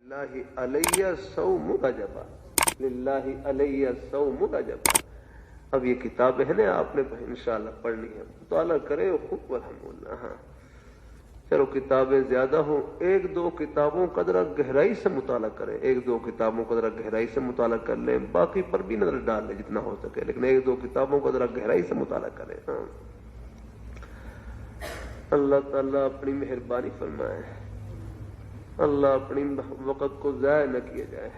للہ علیہ صوم رجب، للہ علیہ صوم رجب۔ اب یہ کتابیں ہیں نا، آپ نے انشاءاللہ پڑھنی ہے، مطالعہ کریں خوب الحمدللہ۔ ہاں چلو کتابیں زیادہ ہوں، ایک دو کتابوں کا ذرا گہرائی سے مطالعہ کریں، ایک دو کتابوں کا ذرا گہرائی سے مطالعہ کر لیں، باقی پر بھی نظر ڈال لیں جتنا ہو سکے، لیکن ایک دو کتابوں کا ذرا گہرائی سے مطالعہ کریں۔ ہاں اللہ تعالیٰ اپنی مہربانی فرمائے، اللہ اپنی وقت کو ضائع نہ کیا جائے۔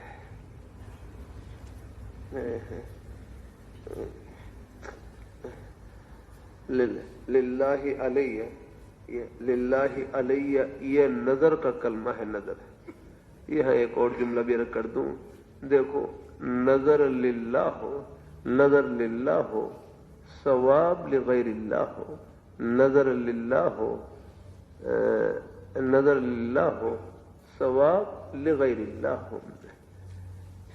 للہ علیہ، للہ علیہ یہ نظر کا کلمہ ہے، نظر۔ یہ ایک اور جملہ بھی رکھ کر دوں، دیکھو نظر للہ ہو، نظر للہ ہو، ثواب لغیر اللہ ہو، نظر للہ ہو، نظر للہ ہو، ثواب لغیر اللہ ہو۔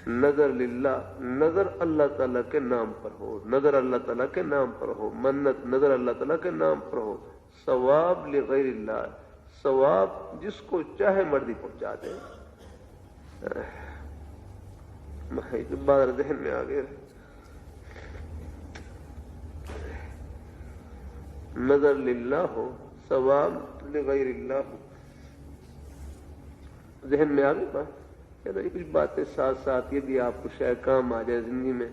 نظر للہ، نظر اللہ تعالیٰ کے نام پر ہو، نظر اللہ تعالیٰ کے نام پر ہو، منت نظر اللہ تعالیٰ کے نام پر ہو، ثواب لغیر اللہ، ثواب جس کو چاہے مرضی پہنچا دے۔ بات ذہن میں آ گیا، نظر للہ ہو، ثواب لغیر اللہ ہو، ذہن میں آ گئی بات۔ چلو یہ کچھ باتیں ساتھ ساتھ یہ بھی آپ کو شاید کام آ جائے زندگی میں۔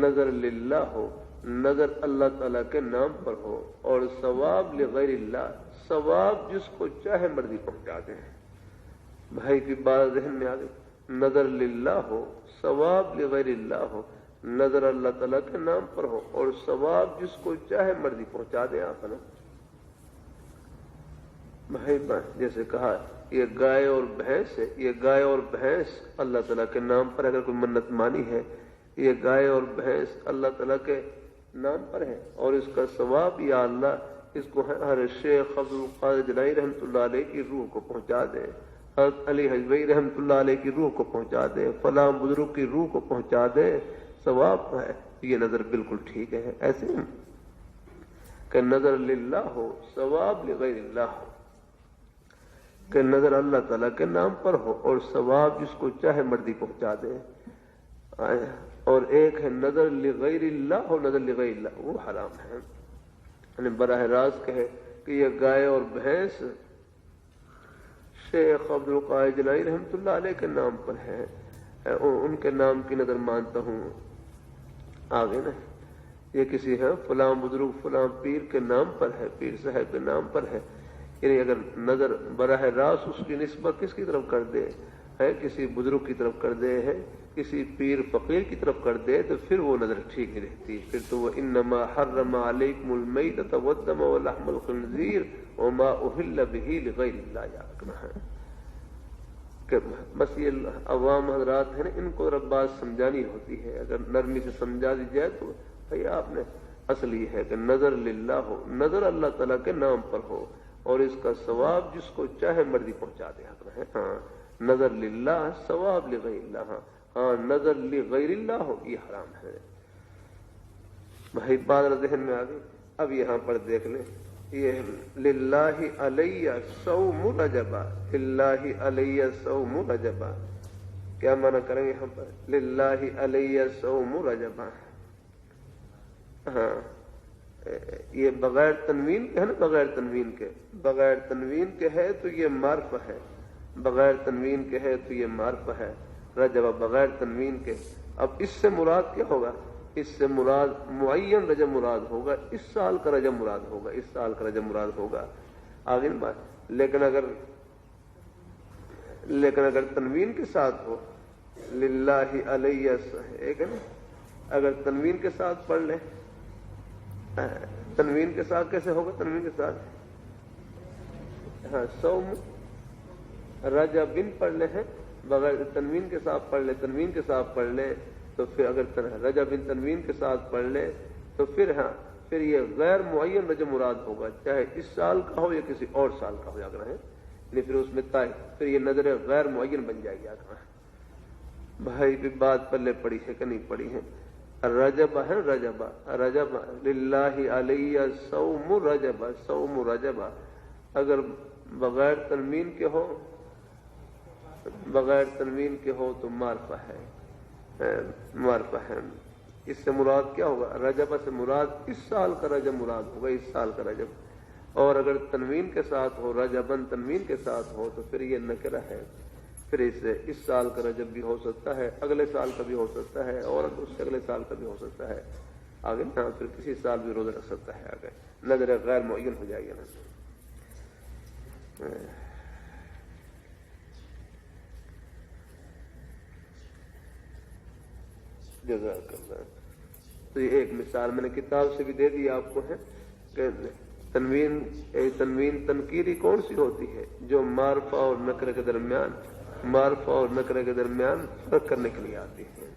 نظر للہ ہو، نظر اللہ تعالیٰ کے نام پر ہو، اور ثواب لغیر اللہ، ثواب جس کو چاہے مرضی پہنچا دیں۔ بھائی کی بات ذہن میں آ گئی، نظر للہ ہو، ثواب لغیر اللہ ہو، نظر اللہ تعالیٰ کے نام پر ہو، اور ثواب جس کو چاہے مرضی پہنچا دیں آپ نا۔ بھائی جیسے کہا یہ گائے اور بھینس ہے، یہ گائے اور بھینس اللہ تعالیٰ کے نام پر اگر کوئی منت مانی ہے، یہ گائے اور بھینس اللہ تعالیٰ کے نام پر ہے، اور اس کا ثواب یا اللہ اس کو ہر شیخ عبد القادر جیلانی رحمۃ اللہ علیہ کی روح کو پہنچا دے، حضرت علی حجویری رحمۃ اللہ علیہ کی روح کو پہنچا دے، فلاں بزرگ کی روح کو پہنچا دے، ثواب ہے۔ یہ نظر بالکل ٹھیک ہے، ایسے کہ نظر للہ ہو، ثواب لغیر اللہ ہو، کہ نظر اللہ تعالیٰ کے نام پر ہو اور ثواب جس کو چاہے مرضی پہنچا دے۔ اور ایک ہے نظر لغیر اللہ ہو، نظر لغیر اللہ وہ حرام ہے، یعنی براہ راست کہے کہ یہ گائے اور بھینس شیخ عبد القادر جیلانی رحمۃ اللہ علیہ کے نام پر ہے، ان کے نام کی نظر مانتا ہوں، آگے نا یہ کسی ہے فلاں بزرگ فلاں پیر کے نام پر ہے، پیر صاحب کے نام پر ہے، یعنی اگر نظر براہ راست اس کی نسبت کس کی طرف کر دے ہے، کسی بزرگ کی طرف کر دے ہے، کسی پیر فقیر کی طرف کر دے، تو پھر وہ نظر ٹھیک نہیں رہتی، پھر تو وہ انما حرم علیکم المیتۃ والدم ولحم الخنزیر وما اہل بہ لغیر اللہ یعلم ہے۔ کہ بس یہ عوام حضرات ہیں نا، ان کو رب بات سمجھانی ہوتی ہے، اگر نرمی سے سمجھا دی جائے تو بھائی آپ نے اصل یہ ہے کہ نظر للہ ہو، نظر اللہ تعالیٰ کے نام پر ہو، اور اس کا ثواب جس کو چاہے مرضی پہنچا دے۔ ہاں نظر للہ، ثواب لغیر اللہ، ہاں نظر لغیر اللہ ہو یہ حرام ہے۔ بھائی بات ذہن میں آ گئی۔ اب یہاں پر دیکھ لیں، یہ للہ علیہ صوم رجب، للہ علیہ صوم رجب، کیا معنی کریں یہاں پر؟ للہ علیہ صوم رجب، ہاں یہ بغیر تنوین کے ہے نا، بغیر تنوین کے، بغیر تنوین کے ہے تو یہ معرفہ ہے، بغیر تنوین کے ہے تو یہ معرفہ ہے، رجب بغیر تنوین کے۔ اب اس سے مراد کیا ہوگا؟ اس سے مراد معین رجب مراد ہوگا، اس سال کا رجب مراد ہوگا، اس سال کا رجب مراد ہوگا، آگے بات۔ لیکن اگر تنوین کے ساتھ ہو، للہ علیہ ایک ہے نا، اگر تنوین کے ساتھ پڑھ لیں، تنوین کے ساتھ کیسے ہوگا؟ تنوین کے ساتھ ہاں صوم رجبن پڑھ لیں ہیں، بغیر تنوین کے ساتھ پڑھ لیں، تنوین کے ساتھ پڑھ لیں تو پھر اگر رجبن تنوین کے ساتھ پڑھ لیں تو پھر ہاں پھر یہ غیر معین رجب مراد ہوگا، چاہے اس سال کا ہو یا کسی اور سال کا ہو، یاد رہے نہیں پھر اس میں پھر یہ نظر غیر معین بن جائے گی۔ یاد رہے بھائی بھی بات پلے پڑی ہے کہ نہیں پڑی ہے؟ رجب ہے، رجب رجب للہ علیہ صوم رجب، صوم رجب اگر بغیر تنوین کے ہو بغیر تنوین کے ہو تو معرفہ ہے، معرفہ ہے۔ اس سے مراد کیا ہوگا؟ رجب سے مراد اس سال کا رجب مراد ہوگا، اس سال کا رجب۔ اور اگر تنوین کے ساتھ ہو، رجبن تنوین کے ساتھ ہو، تو پھر یہ نکرہ ہے، پھر اس سال کا رجب بھی ہو سکتا ہے، اگلے سال کا بھی ہو سکتا ہے، اور اس سے اگلے سال کا بھی ہو سکتا ہے آگے، ہاں پھر کسی سال بھی روزہ رکھ سکتا ہے آگے، نظر غیر معین ہو جائے گا نا۔ جزاک اللہ۔ تو یہ ایک مثال میں نے کتاب سے بھی دے دی آپ کو ہے کہ تنوین تنکیری کون سی ہوتی ہے؟ جو معرفہ اور نکرہ کے درمیان، معرفہ اور نکرہ کے درمیان فرق کرنے کے لیے آتی ہے۔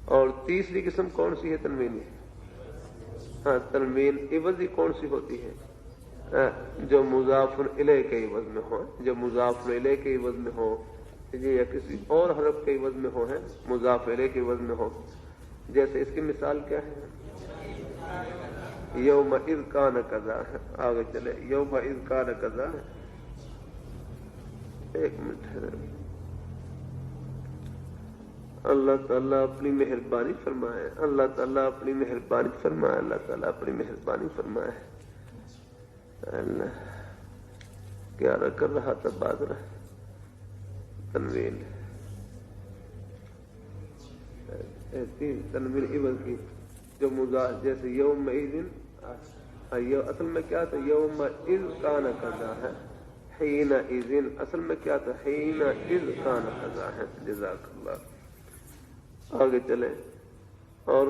اور تیسری قسم کون سی ہے تنوین؟ ہاں، تنوین عوضی کون سی ہوتی ہے؟ جو مضاف الیہ کے عوض میں ہو، جو مضاف الیہ کے عوض میں ہو، یا کسی اور حرف کے عوض میں ہو، ہے مضاف الیہ کے عوض میں ہو۔ جیسے اس کی مثال کیا ہے؟ یوم اذ کان کذا ہے، آگے چلے، یوم اذ کان کذا ہے، ایک منٹ ہے۔ اللہ تعالیٰ اپنی مہربانی فرمائے، اللہ تعالیٰ اپنی مہربانی فرمائے، اللہ تعالیٰ اپنی مہربانی فرمائے۔ اللہ کیا کر رہا تھا بادرہ تنوین، تنوین عوض کی جو مضاف، جیسے یوم اصل میں کیا تھا؟ یوم اذ کان کذا ہے، حین اذن اصل میں کیا تھا؟ حین اذ کان کذا ہے۔ جزاک اللہ، آگے چلیں۔ اور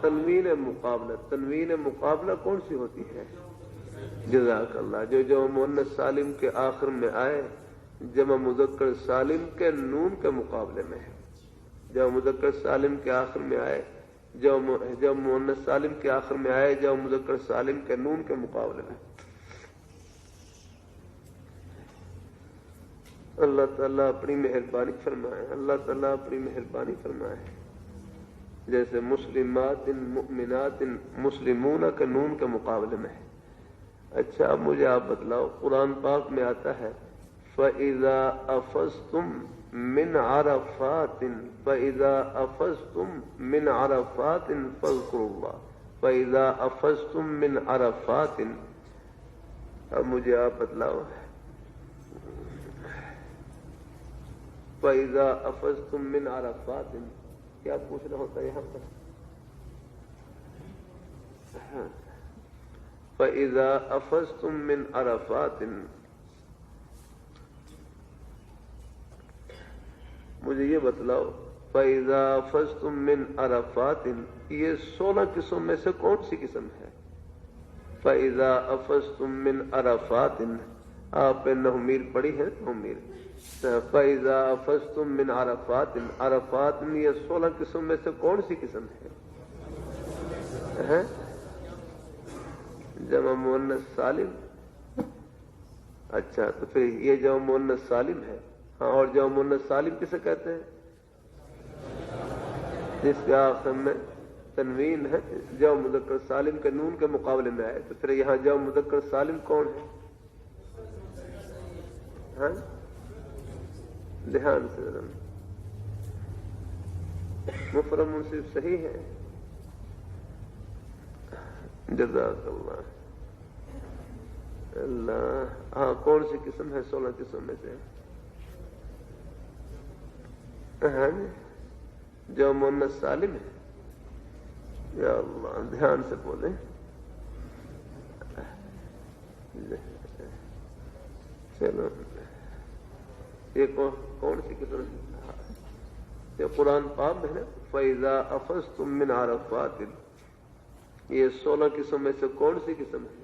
تنوین مقابلہ، تنوین مقابلہ کون سی ہوتی ہے؟ جزاک اللہ، جو مؤنث سالم کے آخر میں آئے، جمع مذکر سالم کے نون کے مقابلے میں ہے۔ جب مذکر سالم کے آخر میں آئے، جب مؤنث سالم کے آخر میں آئے، جب مذکر سالم کے نون کے مقابلے میں۔ اللہ تعالیٰ اپنی مہربانی فرمائے، اللہ تعالیٰ اپنی مہربانی فرمائے۔ جیسے مسلمات مؤمنات، مسلمون کے نون کے مقابلے میں ہے۔ اچھا اب مجھے آپ بتلاؤ، قرآن پاک میں آتا ہے فَإِذَا أَفَضْتُم مِّنْ عَرَفَاتٍ، فَإِذَا أَفَضْتُم مِّنْ عَرَفَاتٍ فَاذْكُرُوا اللَّهَ، فَإِذَا أَفَضْتُم مِّنْ عَرَفَاتٍ۔ اب مجھے آپ بتلاؤ، فَإِذَا أَفَضْتُم مِّنْ عَرَفَاتٍ کیا پوچھنا ہوتا ہے یہاں پر؟ فَإِذَا أَفَضْتُم مِّنْ عَرَفَاتٍ، مجھے یہ بتلاؤ، فَإِذَا أَفَضْتُم مِّنْ عَرَفَاتٍ یہ 16 قسم میں سے کون سی قسم ہے؟ فَإِذَا أَفَضْتُم مِّنْ عَرَفَاتٍ، آپ نے نحمیر پڑھی ہے؟ نحمیر، فَإِذَا أَفَضْتُم مِّنْ عَرَفَاتٍ، عرفات یہ 16 قسم میں سے کون سی قسم ہے؟ جمع مؤنث سالم۔ اچھا تو پھر یہ جمع مؤنث سالم ہے، ہاں، اور جمع مؤنث سالم کسے کہتے ہیں؟ جس کے آخر میں تنوین ہے، جمع مذکر سالم کے نون کے مقابلے میں آئے، تو پھر یہاں جمع مذکر سالم کون ہے؟ ہاں دھیان سے ذرا، مفرد منصب صحیح ہے؟ جزاک اللہ۔ اللہ، ہاں کون سی قسم ہے 16 قسم میں سے؟ ہاں جو مؤنث سالم ہے۔ یا اللہ، دھیان سے بولیں۔ چلو یہ کون سی قسم ہے؟ یہ قرآن پاک میں ہے، فَإِذَا أَفَضْتُم مِّنْ عَرَفَاتٍ، یہ 16 قسم میں سے کون سی قسم ہے؟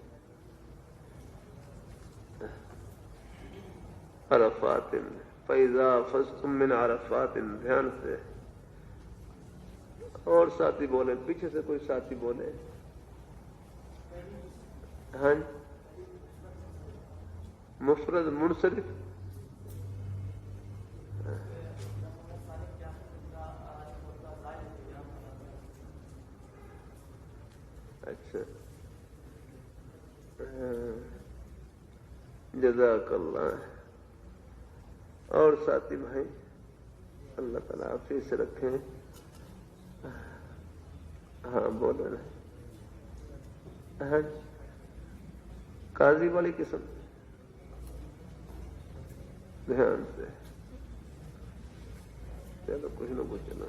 عرفات، فَإِذَا أَفَضْتُم مِّنْ عَرَفَاتٍ، دھیان سے۔ اور ساتھی بولے، پیچھے سے کوئی ساتھی بولے۔ ہاں مفرد منصرف، اچھا جزاک اللہ۔ اور ساتھی بھائی اللہ تعالیٰ عافیت سے رکھیں. ہاں بولو نا. قاضی والی قسم دھیان سے چلو کچھ نہ کچھ نا.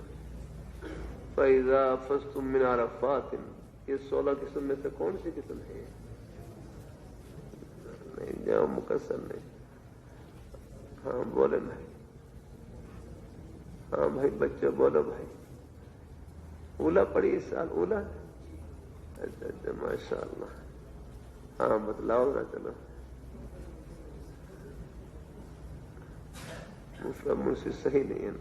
فَإِذَا أَفَضْتُم مِّنْ عَرَفَاتٍ یہ 16 قسم میں سے کون سی قسم ہے؟ نہیں جاؤ مکسر نہیں. ہاں بولے بھائی. ہاں بھائی بچے بولو بھائی. اولا پڑی اس سال اولا. اچھا اچھا ماشاء اللہ. ہاں بتلاؤ نا. چلو مسلم منصف صحیح نہیں ہے نا.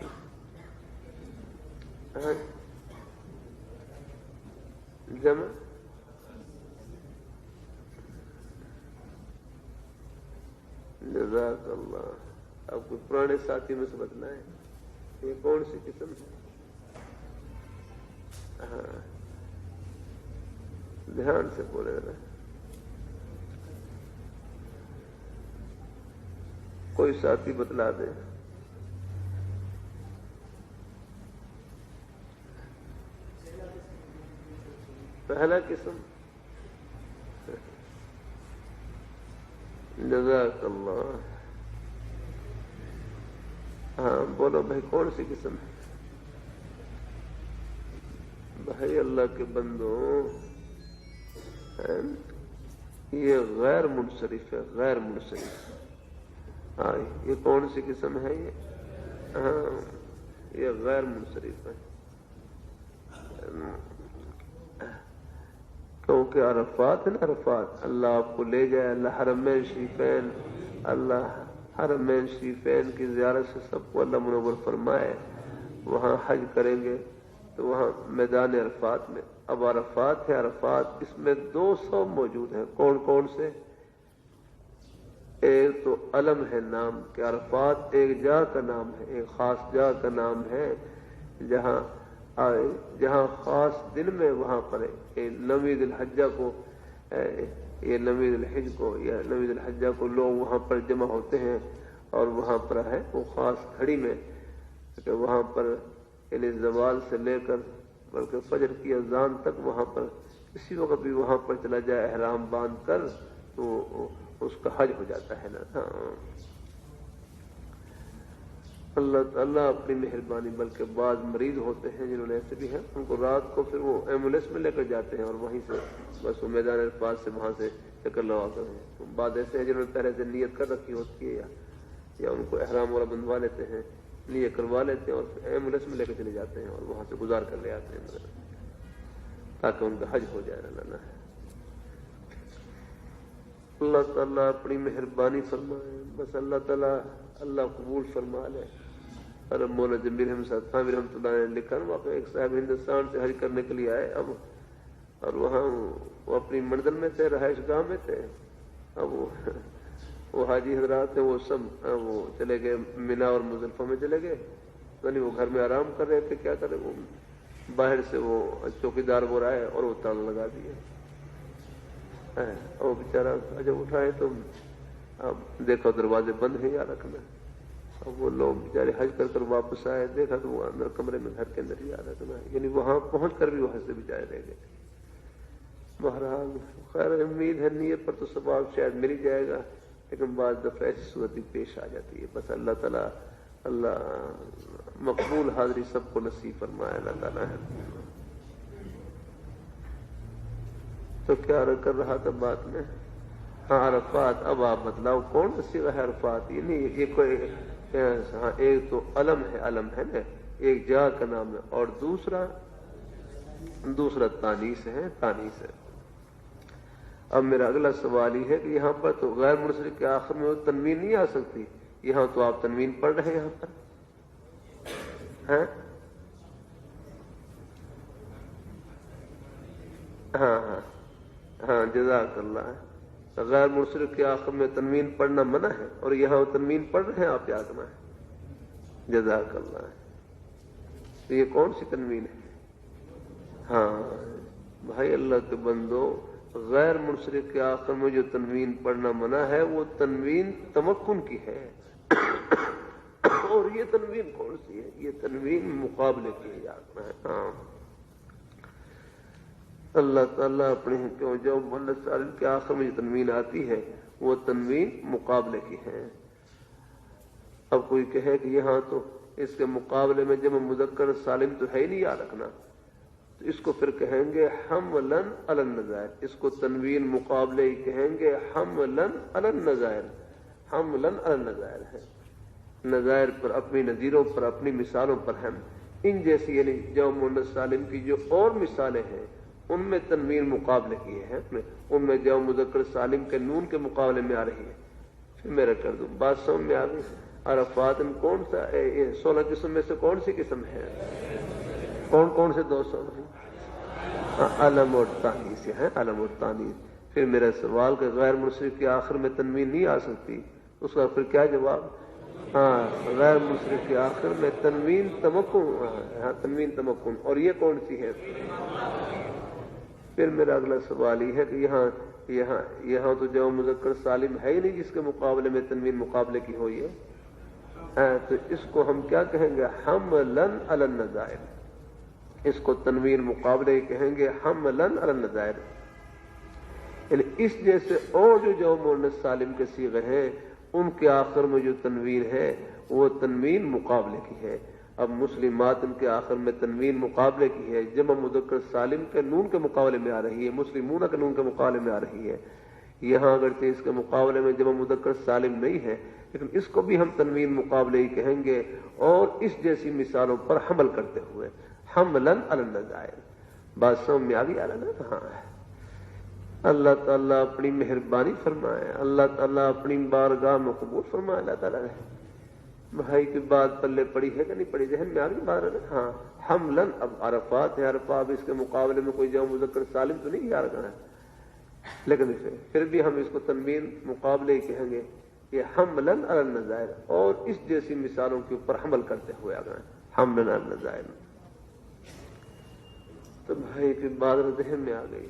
جمع جزاک اللہ. اب کوئی پرانے ساتھی میں سے بتلائیں یہ کون سی قسم ہے؟ ہاں دھیان سے بولے ذرا. کوئی ساتھی بتلا دے. پہلا قسم جزاک اللہ. ہاں بولو بھائی کون سی قسم ہے؟ بھائی اللہ کے بندوں یہ غیر منصرف ہے. غیر منصرف. ہاں یہ کون سی قسم ہے یہ؟ ہاں یہ غیر منصرف ہے. کیونکہ عرفات ہے نا. عرفات اللہ آپ کو لے جائے. اللہ حرمین شریفین اللہ حرمین شریفین کی زیارت سے سب کو اللہ منور فرمائے. وہاں حج کریں گے تو وہاں میدان عرفات میں. اب عرفات ہے. عرفات اس میں 200 موجود ہیں. کون کون سے؟ ایک تو علم ہے نام کہ عرفات ایک جگہ کا نام ہے. ایک خاص جگہ کا نام ہے جہاں خاص دن میں وہاں پر نویں ذی الحجہ کو یہ نویں ذی الحج کو یا نویں ذی الحجہ کو لوگ وہاں پر جمع ہوتے ہیں. اور وہاں پر ہے وہ خاص گھڑی میں کہ وہاں پر یعنی زوال سے لے کر بلکہ فجر کی اذان تک وہاں پر کسی وقت بھی وہاں پر چلا جائے احرام باندھ کر تو اس کا حج ہو جاتا ہے نا. اللہ تعالیٰ اپنی مہربانی. بلکہ بعض مریض ہوتے ہیں جنہوں نے ایسے بھی ہیں ان کو رات کو پھر وہ ایمبولینس میں لے کر جاتے ہیں اور وہیں سے بس وہ میدان عرفات سے وہاں سے چکر لگا کر ہیں. بعض ایسے ہیں جنہوں نے پہلے سے نیت کر رکھی ہوتی ہے یا ان کو احرام والا بندھوا لیتے ہیں نیت کروا لیتے ہیں اور پھر ایمبولینس میں لے کر چلے جاتے ہیں اور وہاں سے گزار کر لے آتے ہیں تاکہ ان کا حج ہو جائے. اللہ تعالیٰ اپنی مہربانی فرمائے. بس اللہ تعالیٰ اللہ قبول فرما لے. اور مولانا جمیل احمد صاحب خان رحمۃ اللہ نے لکھا واقعہ ایک صاحب ہندوستان سے حج کرنے کے لیے آئے. اب اور وہاں وہ اپنی منزل میں تھے. رہائش گاہ میں تھے. اب وہ حاجی حضرات ہیں وہ سب وہ چلے گئے مینا اور مزدلفہ میں چلے گئے. یعنی وہ گھر میں آرام کر رہے تھے. کیا کرے وہ باہر سے وہ چوکیدار وہ آئے اور وہ تالا لگا دیے. اور بیچارہ جب اٹھائے تو اب دیکھا دروازے بند ہیں یا رکھنا. اب وہ لوگ بیچارے حج کر کر واپس آئے. دیکھا تو وہ اندر کمرے میں گھر کے اندر ہی رکھنا. یعنی وہاں پہنچ کر بھی وہ حج سے بیچارے رہ گئے. بہرحال خیر امید ہے نیت پر تو ثواب شاید مل ہی جائے گا لیکن بعض دفعہ ایسی صورت پیش آ جاتی ہے. بس اللہ تعالیٰ اللہ مقبول حاضری سب کو نصیب فرمائے. اللہ تعالیٰ ہے. تو کیا کر رہا تھا بات میں؟ ہاں عرفات. اب آپ بتلاؤ کون سی ہے عرفات؟ یہ نہیں یہ کوئی ہاں ایک تو علم ہے نا ایک جگہ کا نام ہے اور دوسرا تانیث ہے. اب میرا اگلا سوال یہ ہے کہ یہاں پر تو غیر منصرف کے آخر میں وہ تنوین نہیں آ سکتی. یہاں تو آپ تنوین پڑھ رہے ہیں یہاں پر ہیں. ہاں جزاک اللہ. غیر منصرف کے آخر میں تنوین پڑھنا منع ہے اور یہاں تنوین پڑھ رہے ہیں آپ یاد میں. جزاک اللہ. تو یہ کون سی تنوین ہے؟ ہاں بھائی اللہ کے بندو غیر منصرف کے آخر میں جو تنوین پڑھنا منع ہے وہ تنوین تمکن کی ہے. یہ تنوین کون سی ہے؟ یہ تنوین مقابلے کی ہے، یاد میں. ہاں اللہ تعالیٰ اپنے کیوں جو محمد سالم کے آخر میں جو تنوین آتی ہے وہ تنوین مقابلے کی ہے. اب کوئی کہے کہ یہاں تو اس کے مقابلے میں جمع مذکر سالم تو ہے ہی نہیں، یاد رکھنا، تو اس کو پھر کہیں گے حملاً علی النظائر. اس کو تنوین مقابلے ہی کہیں گے حملاً علی النظائر. حملاً علی النظائر ہے، نظائر پر، اپنی نظیروں پر، اپنی مثالوں پر ہم ان جیسی یعنی جو مؤنث سالم کی جو اور مثالیں ہیں ان میں تنوین مقابلے کیے ہیں، ان میں جو مذکر سالم کے نون کے مقابلے میں آ رہی ہے. پھر میرا کر دوں بات سمجھ میں آ گئی. عرفات کون سا 16 قسم میں سے کون سی قسم ہے؟ کون کون سے 200 ہیں؟ علم اور تانیث ہیں، علم اور تانیث. پھر میرا سوال کہ غیر منصرف کے آخر میں تنوین نہیں آ سکتی، اس کا پھر کیا جواب؟ ہاں غیر منصرف کے آخر میں تنوین تمکن. ہاں تنوین تمکن. اور یہ کون سی ہے؟ پھر میرا اگلا سوال یہ ہے کہ یہاں تو جو مذکر سالم ہے ہی نہیں جس کے مقابلے میں تنوین مقابلے کی ہوئی ہے، تو اس کو ہم کیا کہیں گے؟ حملاً علی النظائر. اس کو تنوین مقابلے ہی کہیں گے حملاً علی النظائر. یعنی اس جیسے اور جو مؤنث سالم کے صیغے ہیں ان کے آخر میں جو تنوین ہے وہ تنوین مقابلے کی ہے. اب مسلمات ان کے آخر میں تنوین مقابلے کی ہے، جمع مذکر سالم کے نون کے مقابلے میں آ رہی ہے، مسلمون کے نون کے مقابلے میں آ رہی ہے. یہاں اگرچہ اس کے مقابلے میں جمع مذکر سالم نہیں ہے لیکن اس کو بھی ہم تنوین مقابلے ہی کہیں گے، اور اس جیسی مثالوں پر حمل کرتے ہوئے حملاً علی النظائر. بات سمجھ میں آ گئی؟ ہاں. اللہ تعالیٰ اپنی مہربانی فرمائے، اللہ تعالیٰ اپنی بارگاہ میں قبول فرمائے. اللہ تعالیٰ نے بھائی کی بات پلے پڑی ہے کہ نہیں پڑی؟ ذہن میں آ گئی بات؟ ہاں حملاً. اب عرفات ہے، عرفات اس کے مقابلے میں کوئی جمع مذکر سالم تو نہیں یاد رکھنا ہے، لیکن اسے پھر بھی ہم اس کو تنوین مقابلے ہی کہیں گے. یہ حملاً علی النظائر اور اس جیسی مثالوں کے اوپر حمل کرتے ہوئے آ گئے حملاً علی النظائر. تو بھائی کی بات ذہن میں آ گئی.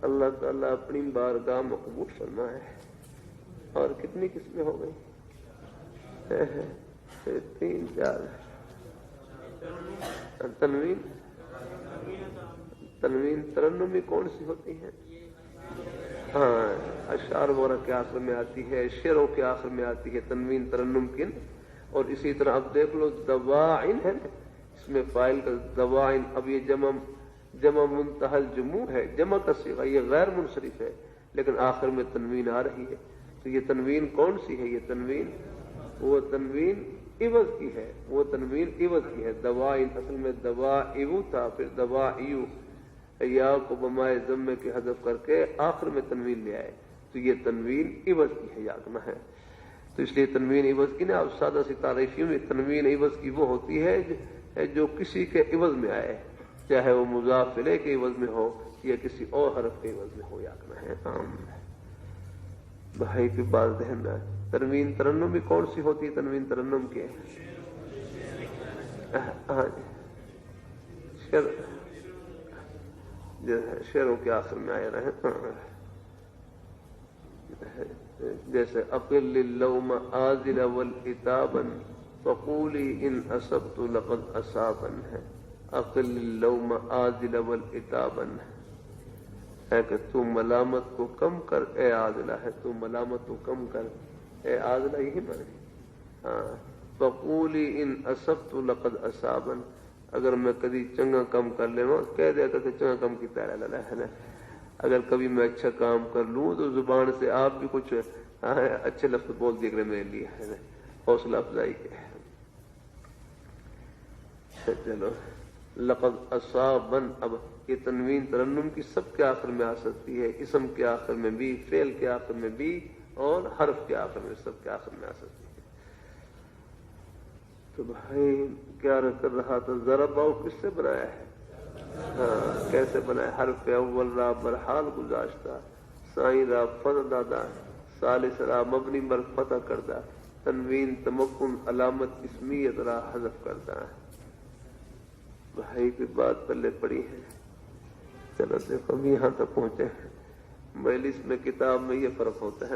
اللہ تعالیٰ اپنی بارگاہ میں قبول فرمائے. اور کتنی قسمیں ہو گئی؟ 3 4. تنوین ترنمی کون سی ہوتی ہے؟ ہاں اشعار وغیرہ کے آخر میں آتی ہے، شعروں کے آخر میں آتی ہے تنوین ترنم کن. اور اسی طرح اب دیکھ لو دواعن ہے، اس میں فاعل کا دواعن. اب یہ جمع منتہل جموع ہے، جمع کا صیغہ، یہ غیر منصرف ہے لیکن آخر میں تنوین آ رہی ہے. تو یہ تنوین کون سی ہے؟ یہ تنوین وہ تنوین عوض کی ہے، وہ تنوین عوض کی ہے. دواعن اصل میں دواعو تھا، پھر دواعیو یا کو بمائے ضمے کے حذف کر کے آخر میں تنوین لے آئے، تو یہ تنوین عوض کی ہے، یاد رکھنا ہے. تو اس لیے تنوین عوض کی نا، اب سادہ سی تعریفیوں میں تنوین عوض کی وہ ہوتی ہے جو کسی کے عوض میں آئے، چاہے وہ مضاف الیہ کے عوض میں ہو یا کسی اور حرف کے عوض میں ہو، یاد رکھنا ہے. بھائی کی بات ذہن میں. تنوین ترنم بھی کون سی ہوتی ہے؟ تنوین ترنم کے شعروں کے آخر میں آئے رہے، جیسے اقل اللوم آذل والعتابا فقولی ان اصبت لقد اصابا ہے. اقل اللوم آذل والعتابا ہے کہ تو ملامت کو کم کر اے عاذلہ ہے، تو ملامت کو کم کر اے عاذلہ، یہی معنی. فقولی ان اصبت لقد اصابا، اگر میں کبھی چنگا کم کر لے کہہ دیا کرتے چنگا کم کی پیرا ہے. اگر کبھی میں اچھا کام کر لوں تو زبان سے آپ بھی کچھ اچھے لفظ بول دیے کرے میرے لیے، ہے حوصلہ افزائی کے. چلو لقد اصابن. اب یہ تنوین ترنم کی سب کے آخر میں آ سکتی ہے، اسم کے آخر میں بھی، فعل کے آخر میں بھی، اور حرف کے آخر میں، سب کے آخر میں آ سکتی ہے. تو بھائی کیا کر رہا تھا؟ ذرا باؤ کس سے بنایا ہے؟ ہاں کیسے بنایا؟ حرف اول را برحال گزاشتہ، سائیں را فتح دادا، ثالث را مبنی بر فتح کردہ، تنوین تمکن علامت اسمیت را حذف کردہ. بھائی کی بات پلے پڑی ہے. چلو دیکھو ہم یہاں تک پہنچے ہیں. مجلس میں کتاب میں یہ فرق ہوتا ہے.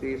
30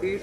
30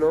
9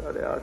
8:30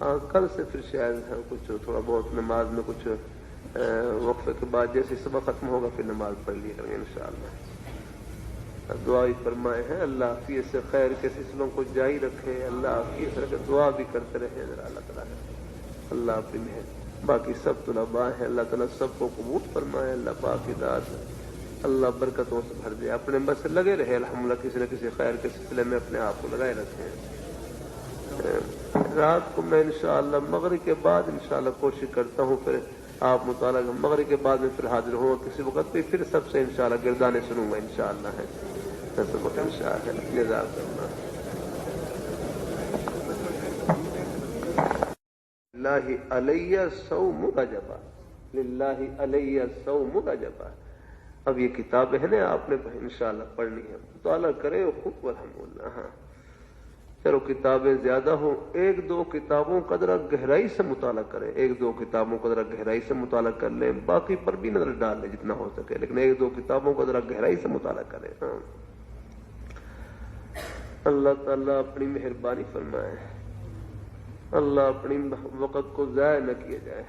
ہاں کل سے پھر شاید کچھ تھوڑا بہت نماز میں کچھ وقفے کے بعد جیسے صبح ختم ہوگا پھر نماز پڑھ لی کریں گے انشاءاللہ. دعا بھی فرمائے ہیں اللہ عافیت سے خیر کے سلسلوں کو جاری رکھے. اللہ عافیت سے دعا بھی کرتے رہے اللہ تعالیٰ اللہ اپنی مہر. باقی سب طلباء ہیں اللہ تعالیٰ سب کو قبول فرمائے. اللہ پاک کی ذات اللہ برکتوں سے بھر دے. اپنے بس لگے رہے الحمدللہ کسی نہ کسی خیر کے سلسلے میں اپنے آپ کو لگائے رکھیں. رات کو میں انشاءاللہ مغرب کے بعد انشاءاللہ کوشش کرتا ہوں پھر آپ مطالعہ مغرب کے بعد میں پھر حاضر ہوں کسی وقت پہ پھر سب سے انشاءاللہ گردانے سنوں گا انشاءاللہ ہے انشاءاللہ. جزاک اللہ. للہ علیہ صوم رجب للہ علیہ صوم رجب. اب یہ کتابیں ہیں نا آپ نے انشاءاللہ پڑھنی ہے مطالعہ کرے خوب الحمدللہ. ہاں چلو کتابیں زیادہ ہوں ایک دو کتابوں کا ذرا گہرائی سے مطالعہ کریں. ایک دو کتابوں کا ذرا گہرائی سے مطالعہ کر لیں. باقی پر بھی نظر ڈال لیں جتنا ہو سکے لیکن ایک دو کتابوں کا ذرا گہرائی سے مطالعہ کریں. ہاں اللہ تعالیٰ اپنی مہربانی فرمائے. اللہ اپنی وقت کو ضائع نہ کیا جائے.